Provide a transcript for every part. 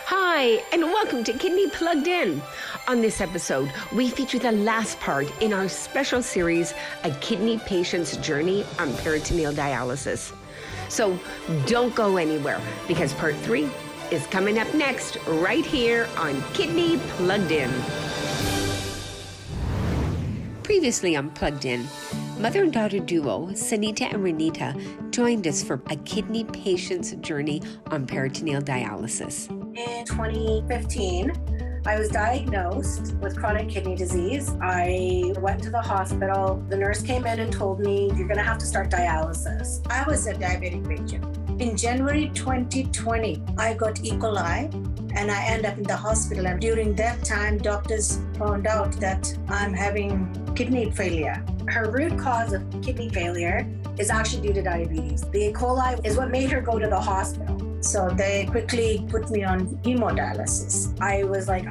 Hi, and welcome to Kidney Plugged In. On this episode, we feature the last part in our special series, A Kidney Patient's Journey on Peritoneal Dialysis. So don't go anywhere, because part 3 is coming up next, right here on Kidney Plugged In. Previously on Plugged In, mother and daughter duo, Sunita and Ranita, joined us for A Kidney Patient's Journey on Peritoneal Dialysis. In 2015, I was diagnosed with chronic kidney disease. I went to the hospital. The nurse came in and told me, you're going to have to start dialysis. I was a diabetic patient. In January 2020, I got E. coli and I ended up in the hospital. And during that time, doctors found out that I'm having kidney failure. Her root cause of kidney failure is actually due to diabetes. The E. coli is what made her go to the hospital. So they quickly put me on hemodialysis. I was like,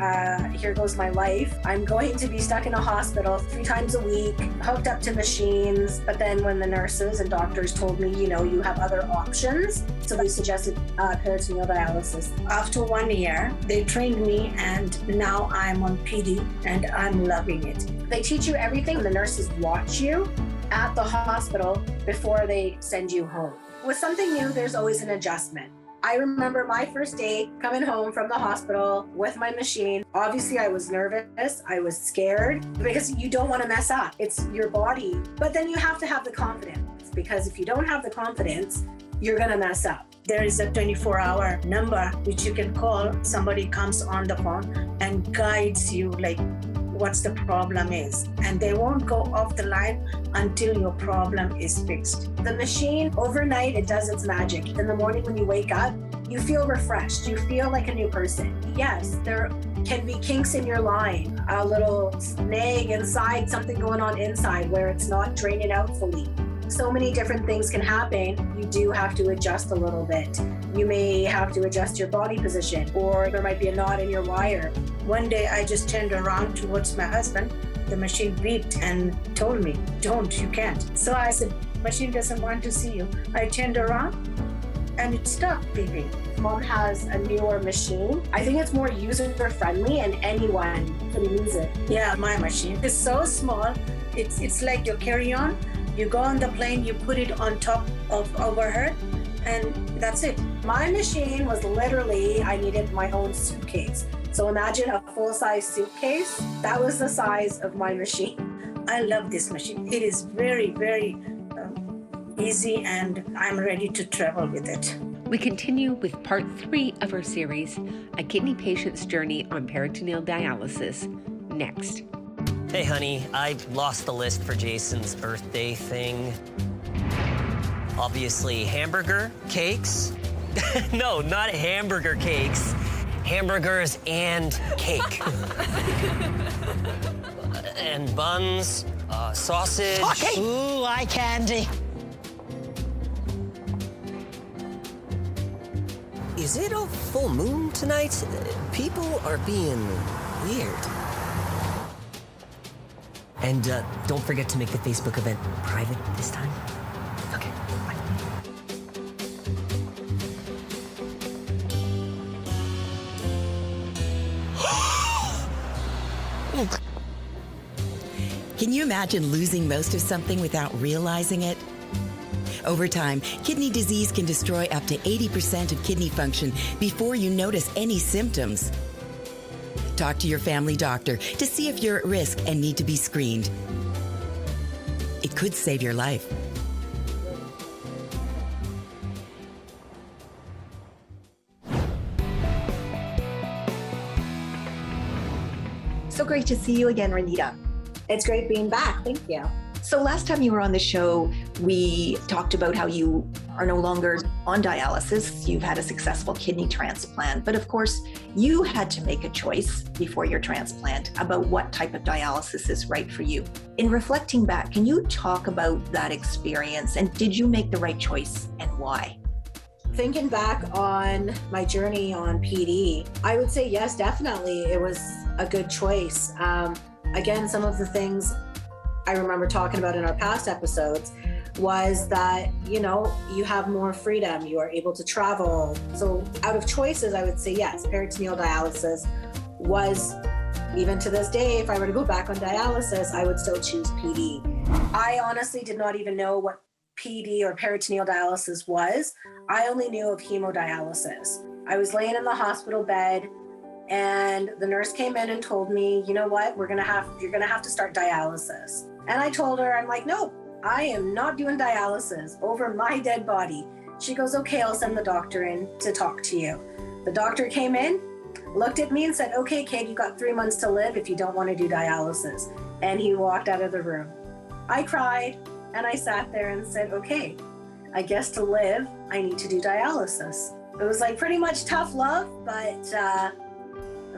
here goes my life. I'm going to be stuck in a hospital 3 times a week, hooked up to machines. But then when the nurses and doctors told me, you have other options, so they suggested peritoneal dialysis. After 1 year, they trained me and now I'm on PD and I'm loving it. They teach you everything. The nurses watch you at the hospital before they send you home. With something new, there's always an adjustment. I remember my first day coming home from the hospital with my machine. Obviously, I was nervous. I was scared because you don't want to mess up. It's your body. But then you have to have the confidence, because if you don't have the confidence, you're going to mess up. There is a 24-hour number which you can call. Somebody comes on the phone and guides you like what's the problem is. And they won't go off the line until your problem is fixed. The machine, overnight, it does its magic. In the morning when you wake up, you feel refreshed. You feel like a new person. Yes, there can be kinks in your line, a little snag inside, something going on inside where it's not draining out fully. So many different things can happen. You do have to adjust a little bit. You may have to adjust your body position, or there might be a knot in your wire. One day I just turned around towards my husband. The machine beeped and told me, don't, you can't. So I said, machine doesn't want to see you. I turned around and it stopped beeping. Mom has a newer machine. I think it's more user-friendly and anyone can use it. Yeah, my machine is so small. It's like your carry-on. You go on the plane, you put it on top of overhead, and that's it. My machine was literally, I needed my own suitcase. So imagine a full-size suitcase. That was the size of my machine. I love this machine. It is very, very easy, and I'm ready to travel with it. We continue with part 3 of our series, A Kidney Patient's Journey on Peritoneal Dialysis, next. Hey honey, I lost the list for Jason's birthday thing. Obviously hamburger, cakes. No, not hamburger cakes. Hamburgers and cake. And buns, sausage. Okay. Ooh, eye candy. Is it a full moon tonight? People are being weird. And don't forget to make the Facebook event private this time. Okay, bye. Can you imagine losing most of something without realizing it? Over time, kidney disease can destroy up to 80% of kidney function before you notice any symptoms. Talk to your family doctor to see if you're at risk and need to be screened. It could save your life. So great to see you again, Ranita. It's great being back. Thank you. So last time you were on the show, we talked about how you are no longer on dialysis. You've had a successful kidney transplant, but of course you had to make a choice before your transplant about what type of dialysis is right for you. In reflecting back, can you talk about that experience, and did you make the right choice and why? Thinking back on my journey on PD, I would say yes, definitely. It was a good choice. Again, some of the things I remember talking about in our past episodes was that, you have more freedom, you are able to travel. So out of choices, I would say yes, peritoneal dialysis was, even to this day, if I were to go back on dialysis, I would still choose PD. I honestly did not even know what PD or peritoneal dialysis was. I only knew of hemodialysis. I was laying in the hospital bed and the nurse came in and told me, you know what, you're gonna have to start dialysis. And I told her, I'm like, no, I am not doing dialysis over my dead body. She goes, okay, I'll send the doctor in to talk to you. The doctor came in, looked at me and said, okay, kid, you got 3 months to live if you don't want to do dialysis. And he walked out of the room. I cried and I sat there and said, okay, I guess to live, I need to do dialysis. It was like pretty much tough love, but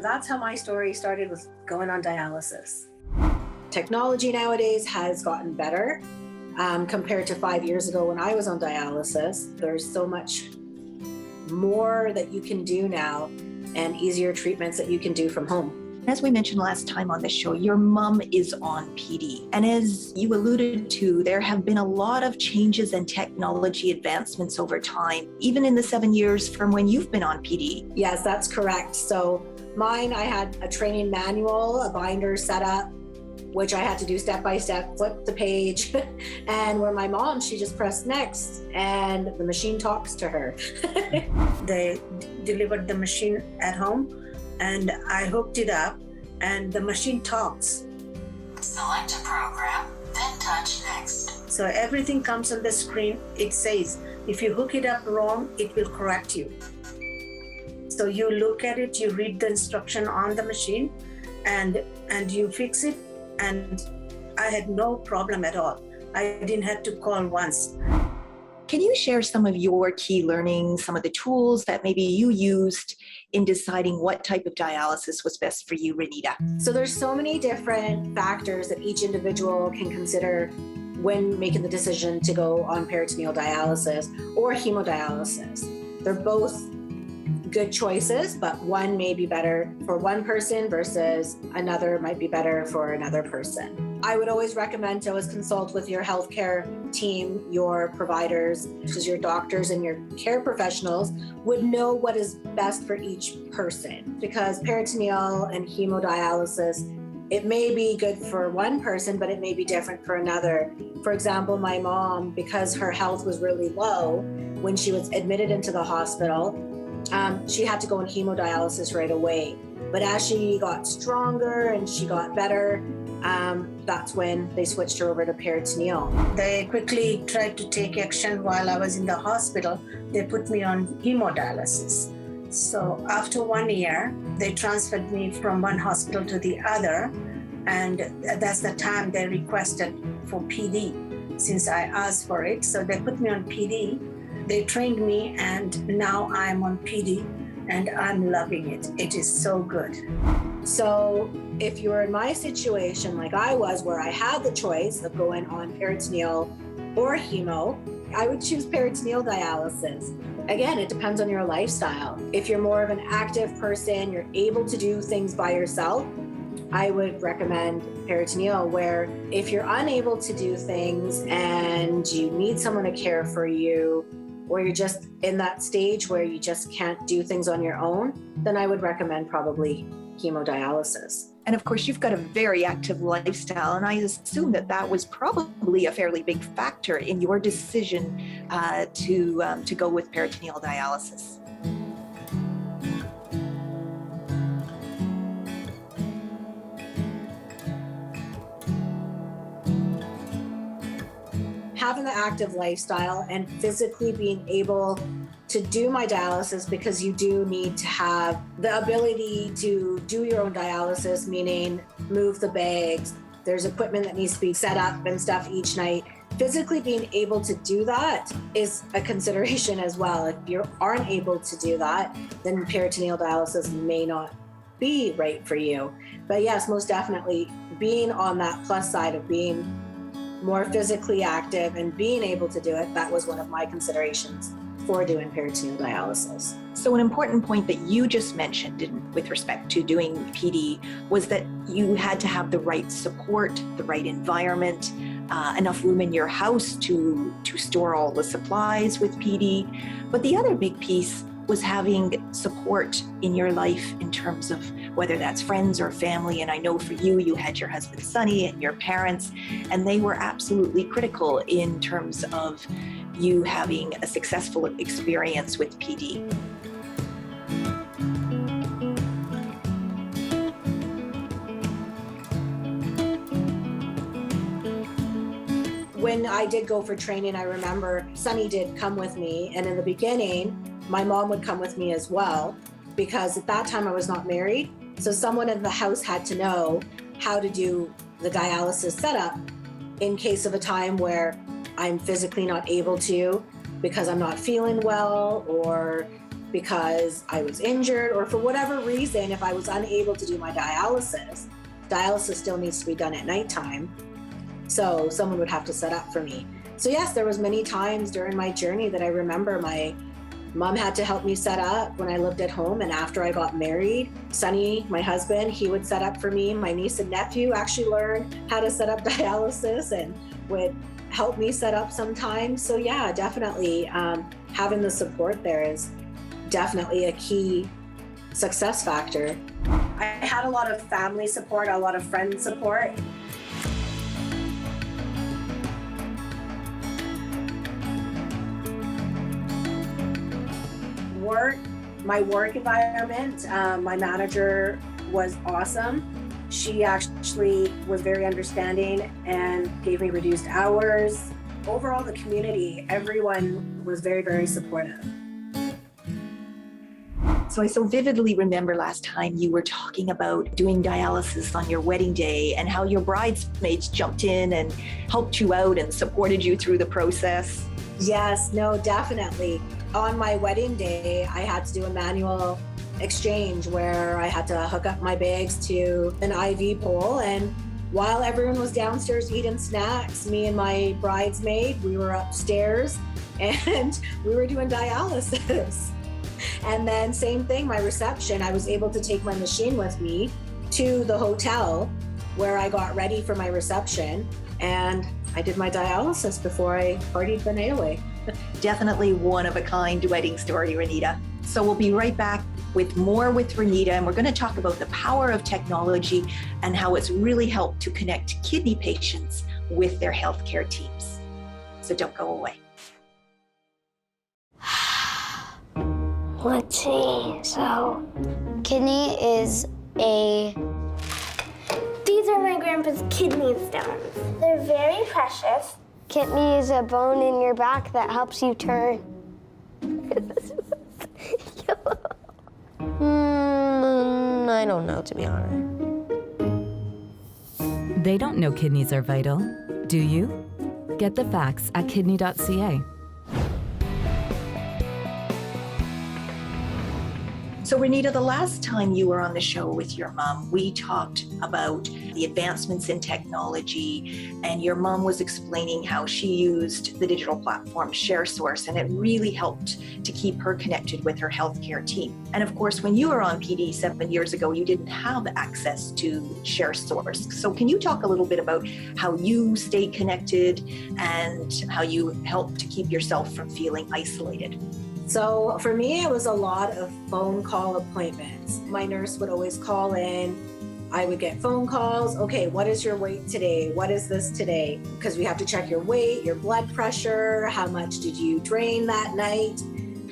that's how my story started, with going on dialysis. Technology nowadays has gotten better compared to 5 years ago when I was on dialysis. There's so much more that you can do now and easier treatments that you can do from home. As we mentioned last time on the show, your mom is on PD. And as you alluded to, there have been a lot of changes and technology advancements over time, even in the 7 years from when you've been on PD. Yes, that's correct. So mine, I had a training manual, a binder set up, which I had to do step by step, flip the page. And where my mom, she just pressed next and the machine talks to her. They delivered the machine at home and I hooked it up and the machine talks. Select a program, then touch next. So everything comes on the screen. It says, if you hook it up wrong, it will correct you. So you look at it, you read the instruction on the machine and you fix it. And I had no problem at all. I didn't have to call once. Can you share some of your key learnings, some of the tools that maybe you used in deciding what type of dialysis was best for you, Ranita? So there's so many different factors that each individual can consider when making the decision to go on peritoneal dialysis or hemodialysis. They're both good choices, but one may be better for one person versus another might be better for another person. I would always recommend to always consult with your healthcare team, your providers, such as your doctors and your care professionals would know what is best for each person, because peritoneal and hemodialysis, it may be good for one person, but it may be different for another. For example, my mom, because her health was really low, when she was admitted into the hospital, she had to go on hemodialysis right away. But as she got stronger and she got better, that's when they switched her over to peritoneal. They quickly tried to take action while I was in the hospital. They put me on hemodialysis. So after 1 year, they transferred me from one hospital to the other. And that's the time they requested for PD, since I asked for it. So they put me on PD. They trained me and now I'm on PD and I'm loving it. It is so good. So if you were in my situation like I was, where I had the choice of going on peritoneal or hemo, I would choose peritoneal dialysis. Again, it depends on your lifestyle. If you're more of an active person, you're able to do things by yourself, I would recommend peritoneal. Where if you're unable to do things and you need someone to care for you, or you're just in that stage where you just can't do things on your own, then I would recommend probably hemodialysis. And of course, you've got a very active lifestyle, and I assume that that was probably a fairly big factor in your decision to go with peritoneal dialysis. Having the active lifestyle and physically being able to do my dialysis, because you do need to have the ability to do your own dialysis, meaning move the bags. There's equipment that needs to be set up and stuff each night. Physically being able to do that is a consideration as well. If you aren't able to do that, then peritoneal dialysis may not be right for you. But yes, most definitely being on that plus side of being more physically active and being able to do it, that was one of my considerations for doing peritoneal dialysis. So an important point that you just mentioned with respect to doing PD was that you had to have the right support, the right environment, enough room in your house to store all the supplies with PD. But the other big piece was having support in your life in terms of whether that's friends or family. And I know for you, you had your husband, Sonny, and your parents, and they were absolutely critical in terms of you having a successful experience with PD. When I did go for training, I remember Sonny did come with me. And in the beginning, my mom would come with me as well, because at that time I was not married. So someone in the house had to know how to do the dialysis setup in case of a time where I'm physically not able to because I'm not feeling well, or because I was injured, or for whatever reason, if I was unable to do my dialysis still needs to be done at nighttime. So someone would have to set up for me. So yes, there was many times during my journey that I remember my mom had to help me set up when I lived at home. And after I got married, Sonny, my husband, he would set up for me. My niece and nephew actually learned how to set up dialysis and would help me set up sometimes. So yeah, definitely having the support there is definitely a key success factor. I had a lot of family support, a lot of friend support. My work environment, my manager was awesome. She actually was very understanding and gave me reduced hours. Overall, the community, everyone was very, very supportive. So I so vividly remember last time you were talking about doing dialysis on your wedding day and how your bridesmaids jumped in and helped you out and supported you through the process. Yes, no, definitely. On my wedding day, I had to do a manual exchange where I had to hook up my bags to an IV pole. And while everyone was downstairs eating snacks, me and my bridesmaid, we were upstairs and we were doing dialysis. And then same thing, my reception, I was able to take my machine with me to the hotel where I got ready for my reception. And I did my dialysis before I partied the night away. Definitely one of a kind wedding story, Ranita. So we'll be right back with more with Ranita, and we're going to talk about the power of technology and how it's really helped to connect kidney patients with their healthcare teams. So don't go away. Let's see. So, kidney is These are my grandpa's kidney stones. They're very precious. Kidney is a bone in your back that helps you turn. I don't know, to be honest. They don't know kidneys are vital, do you? Get the facts at kidney.ca. So Ranita, the last time you were on the show with your mom, we talked about the advancements in technology, and your mom was explaining how she used the digital platform ShareSource, and it really helped to keep her connected with her healthcare team. And of course, when you were on PD 7 years ago, you didn't have access to ShareSource. So can you talk a little bit about how you stay connected and how you help to keep yourself from feeling isolated? So for me, it was a lot of phone call appointments. My nurse would always call in. I would get phone calls. Okay, what is your weight today? What is this today? Because we have to check your weight, your blood pressure, how much did you drain that night?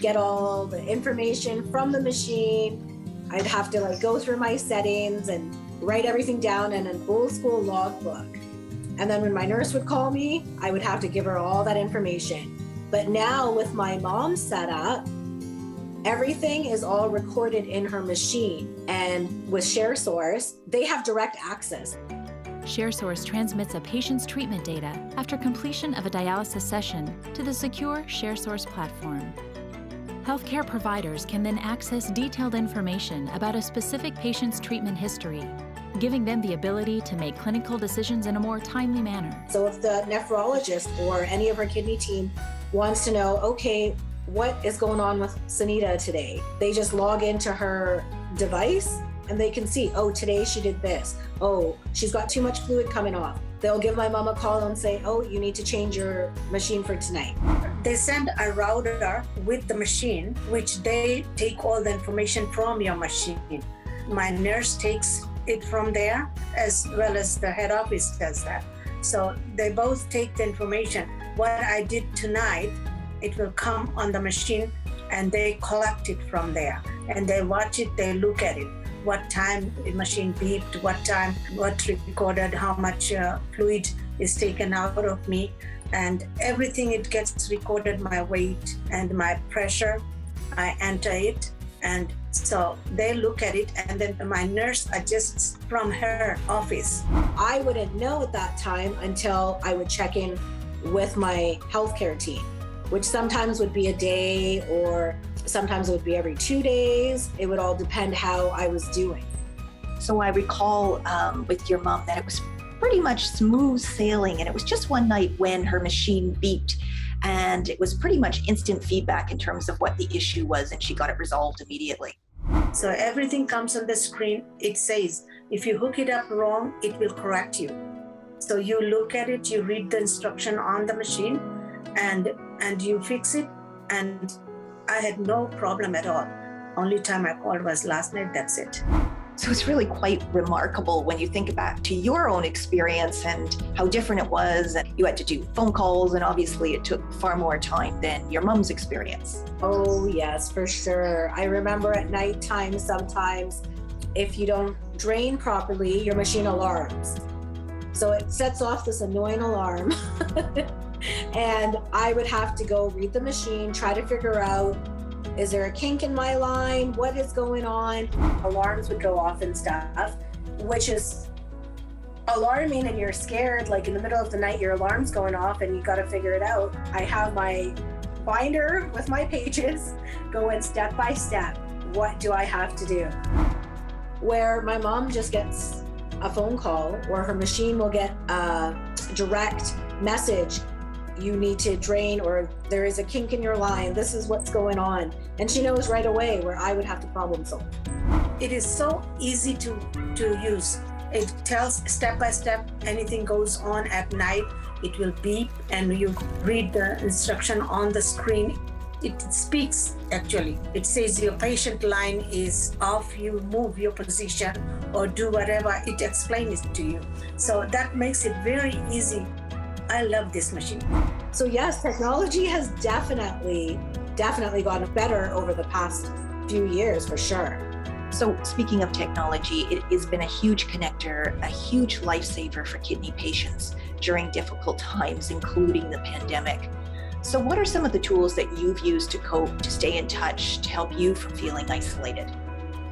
Get all the information from the machine. I'd have to go through my settings and write everything down in an old school logbook. And then when my nurse would call me, I would have to give her all that information. But now with my mom's setup, everything is all recorded in her machine. And with ShareSource, they have direct access. ShareSource transmits a patient's treatment data after completion of a dialysis session to the secure ShareSource platform. Healthcare providers can then access detailed information about a specific patient's treatment history, giving them the ability to make clinical decisions in a more timely manner. So if the nephrologist or any of her kidney team wants to know, okay, what is going on with Sunita today? They just log into her device and they can see, oh, today she did this. Oh, she's got too much fluid coming off. They'll give my mom a call and say, oh, you need to change your machine for tonight. They send a router with the machine, which they take all the information from your machine. My nurse takes it from there, as well as the head office does that. So they both take the information. What I did tonight, it will come on the machine and they collect it from there. And they watch it, they look at it. What time the machine beeped, what time, what recorded, how much fluid is taken out of me. And everything, it gets recorded, my weight and my pressure. I enter it. And so they look at it, and then my nurse adjusts from her office. I wouldn't know at that time until I would check in with my healthcare team, which sometimes would be a day or sometimes it would be every 2 days. It would all depend how I was doing. So I recall with your mom that it was pretty much smooth sailing, and it was just one night when her machine beeped, and it was pretty much instant feedback in terms of what the issue was, and she got it resolved immediately. So everything comes on the screen. It says, if you hook it up wrong, it will correct you. So you look at it, you read the instruction on the machine, and you fix it. And I had no problem at all. Only time I called was last night, that's it. So it's really quite remarkable when you think back to your own experience and how different it was. And you had to do phone calls, and obviously it took far more time than your mom's experience. Oh yes, for sure. I remember at nighttime sometimes, if you don't drain properly, your machine alarms. So it sets off this annoying alarm. And I would have to go read the machine, try to figure out, is there a kink in my line? What is going on? Alarms would go off and stuff, which is alarming, and you're scared, like in the middle of the night, your alarm's going off and you got to figure it out. I have my binder with my pages going step by step. What do I have to do? Where my mom just gets a phone call, or her machine will get a direct message. You need to drain, or there is a kink in your line. This is what's going on. And she knows right away, where I would have to problem solve. It is so easy to use. It tells step by step, anything goes on at night, it will beep, and you read the instruction on the screen. It speaks, actually. It says your patient line is off, you move your position or do whatever. It explains it to you. So that makes it very easy. I love this machine. So yes, technology has definitely gotten better over the past few years, for sure. So speaking of technology, it has been a huge connector, a huge lifesaver for kidney patients during difficult times, including the pandemic. So what are some of the tools that you've used to cope, to stay in touch, to help you from feeling isolated?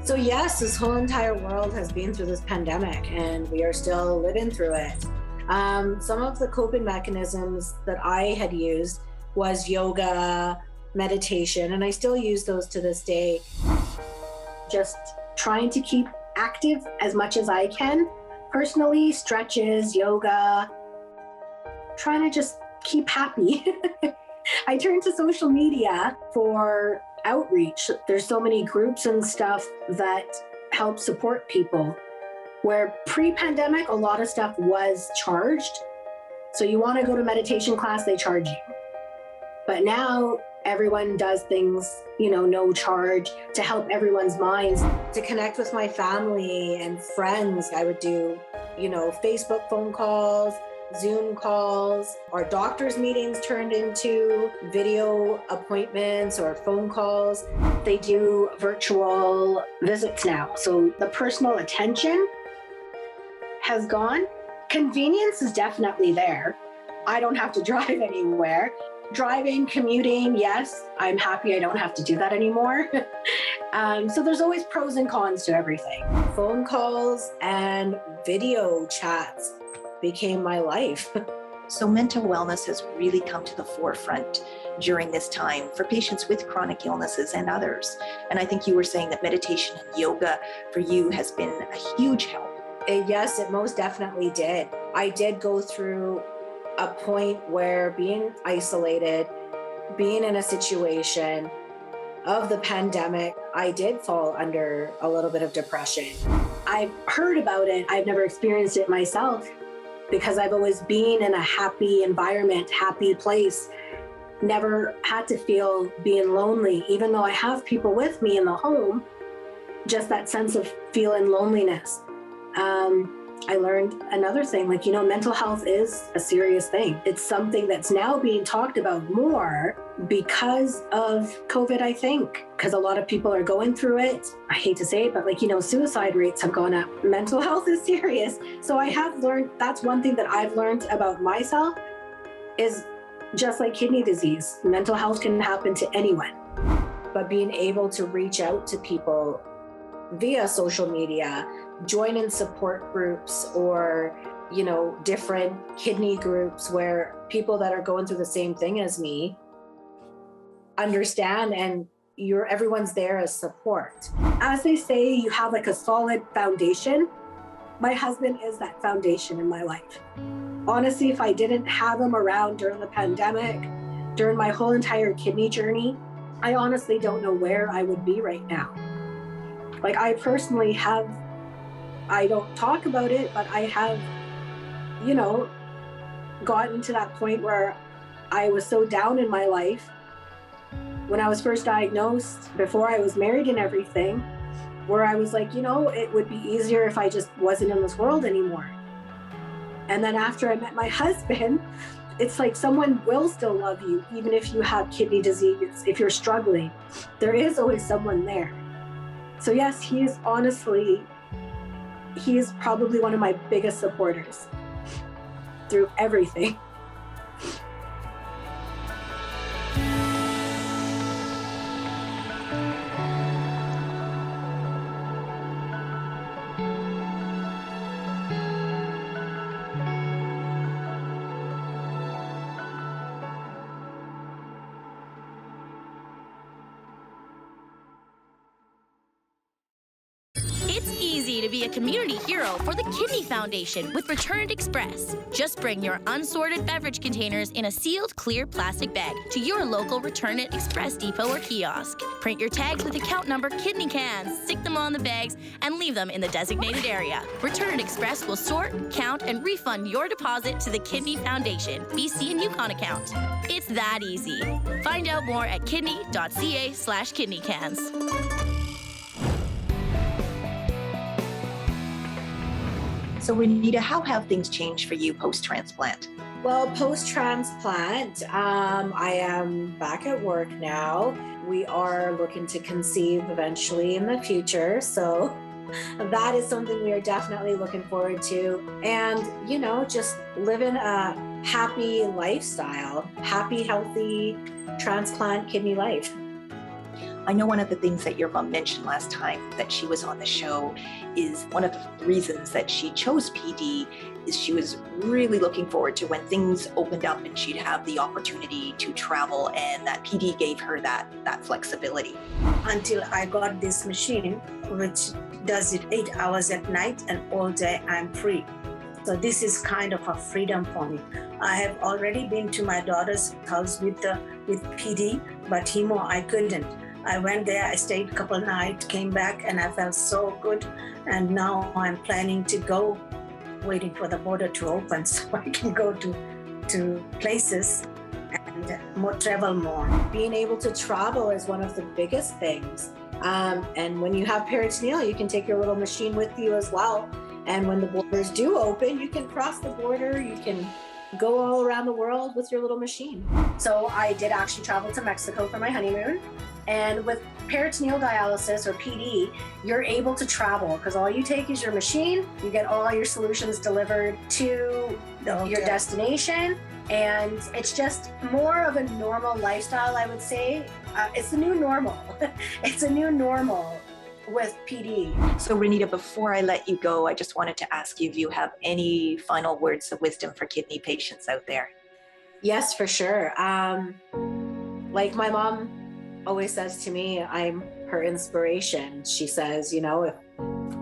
So yes, this whole entire world has been through this pandemic, and we are still living through it. Some of the coping mechanisms that I had used was yoga, meditation, and I still use those to this day. Just trying to keep active as much as I can. Personally, stretches, yoga, trying to just keep happy. I turn to social media for outreach. There's so many groups and stuff that help support people. Where pre-pandemic, a lot of stuff was charged. So you want to go to meditation class, they charge you. But now everyone does things, no charge, to help everyone's minds. To connect with my family and friends, I would do, Facebook phone calls, Zoom calls, or doctor's meetings turned into video appointments or phone calls. They do virtual visits now. So the personal attention has gone. Convenience is definitely there. I don't have to drive anywhere. Driving, commuting, yes, I'm happy I don't have to do that anymore. So there's always pros and cons to everything. Phone calls and video chats became my life. So mental wellness has really come to the forefront during this time for patients with chronic illnesses and others. And I think you were saying that meditation and yoga for you has been a huge help. Yes, it most definitely did. I did go through a point where being isolated, being in a situation of the pandemic, I did fall under a little bit of depression. I've heard about it. I've never experienced it myself. because I've always been in a happy environment, happy place, never had to feel being lonely, even though I have people with me in the home, just that sense of feeling loneliness. I learned another thing, like, mental health is a serious thing. It's something that's now being talked about more because of COVID, I think, because a lot of people are going through it. I hate to say it, but suicide rates have gone up. Mental health is serious. So I have learned, that's one thing that I've learned about myself is just like kidney disease, mental health can happen to anyone. But being able to reach out to people via social media, join in support groups or, different kidney groups where people that are going through the same thing as me understand, and everyone's there as support. As they say, you have a solid foundation. My husband is that foundation in my life. Honestly, if I didn't have him around during the pandemic, during my whole entire kidney journey, I honestly don't know where I would be right now. I personally I don't talk about it, but I have, gotten to that point where I was so down in my life when I was first diagnosed, before I was married and everything, where I was like, it would be easier if I just wasn't in this world anymore. And then after I met my husband, it's like someone will still love you, even if you have kidney disease, if you're struggling, there is always someone there. So yes, he is probably one of my biggest supporters through everything. To be a community hero for the Kidney Foundation with Return Express. Just bring your unsorted beverage containers in a sealed clear plastic bag to your local Return It Express depot or kiosk. Print your tags with account number kidney cans, stick them on the bags, and leave them in the designated area. Return Express will sort, count, and refund your deposit to the Kidney Foundation BC and Yukon account. It's that easy. Find out more at kidney.ca/kidneycans. So Ranita, how have things changed for you post-transplant? Well, post-transplant, I am back at work now. We are looking to conceive eventually in the future. So that is something we are definitely looking forward to. And, just living a happy lifestyle, happy, healthy transplant kidney life. I know one of the things that your mom mentioned last time that she was on the show is one of the reasons that she chose PD is she was really looking forward to when things opened up and she'd have the opportunity to travel, and that PD gave her that flexibility. Until I got this machine, which does it 8 hours at night and all day I'm free. So this is kind of a freedom for me. I have already been to my daughter's house with PD, but hemo I couldn't. I went there, I stayed a couple nights, came back, and I felt so good. And now I'm planning to go, waiting for the border to open so I can go to places and travel more. Being able to travel is one of the biggest things. And when you have peritoneal, you can take your little machine with you as well. And when the borders do open, you can cross the border, you can go all around the world with your little machine. So I did actually travel to Mexico for my honeymoon. And with peritoneal dialysis or PD, you're able to travel because all you take is your machine, you get all your solutions delivered to your destination, and it's just more of a normal lifestyle, I would say. It's the new normal. It's a new normal with PD. So Ranita, before I let you go, I just wanted to ask you if you have any final words of wisdom for kidney patients out there. Yes, for sure. Like my mom always says to me, I'm her inspiration. She says, if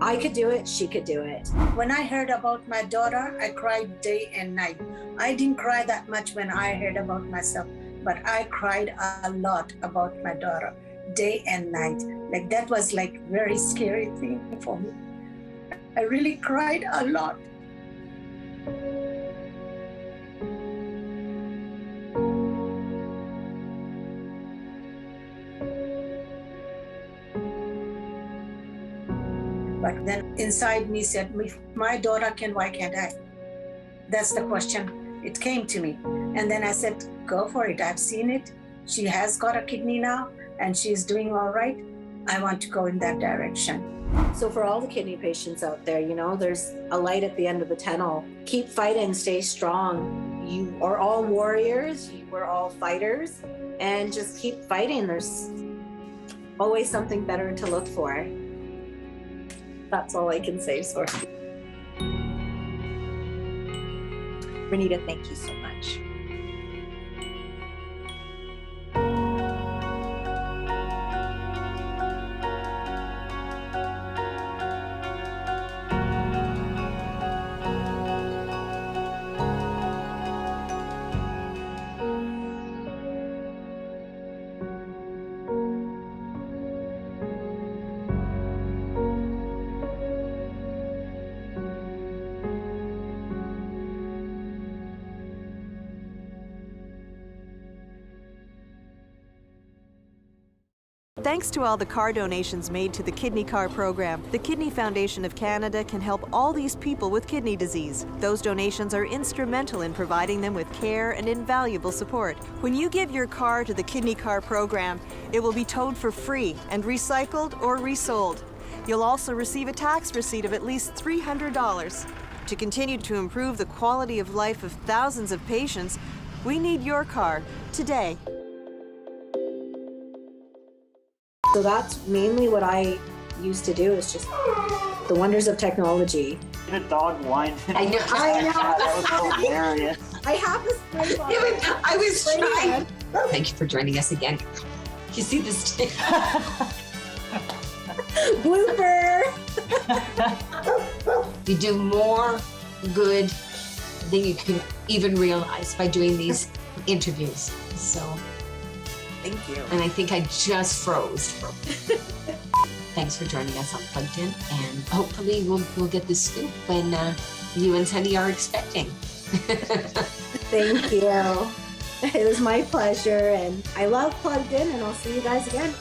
I could do it, she could do it. When I heard about my daughter, I cried day and night. I didn't cry that much when I heard about myself, but I cried a lot about my daughter, day and night. Like that was like very scary thing for me. I really cried a lot. But then inside me said, if my daughter can, why can't I? That's the question. It came to me. And then I said, go for it. I've seen it. She has got a kidney now and she's doing all right. I want to go in that direction. So for all the kidney patients out there, you know, there's a light at the end of the tunnel. Keep fighting, stay strong. You are all warriors, we're all fighters, and just keep fighting. There's always something better to look for. That's all I can say, sorry. Ranita, thank you so much. Thanks to all the car donations made to the Kidney Car program, the Kidney Foundation of Canada can help all these people with kidney disease. Those donations are instrumental in providing them with care and invaluable support. When you give your car to the Kidney Car program, it will be towed for free and recycled or resold. You'll also receive a tax receipt of at least $300. To continue to improve the quality of life of thousands of patients, we need your car today. So that's mainly what I used to do, is just the wonders of technology. The dog whined. I know. That was hilarious. I have this spray bottle. I was trying. Thank you for joining us again. You see this thing? Blooper! You do more good than you can even realize by doing these interviews. So, thank you. And I think I just froze. Thanks for joining us on Plugged In, and hopefully we'll get the scoop when you and Sunny are expecting. Thank you. It was my pleasure, and I love Plugged In, and I'll see you guys again.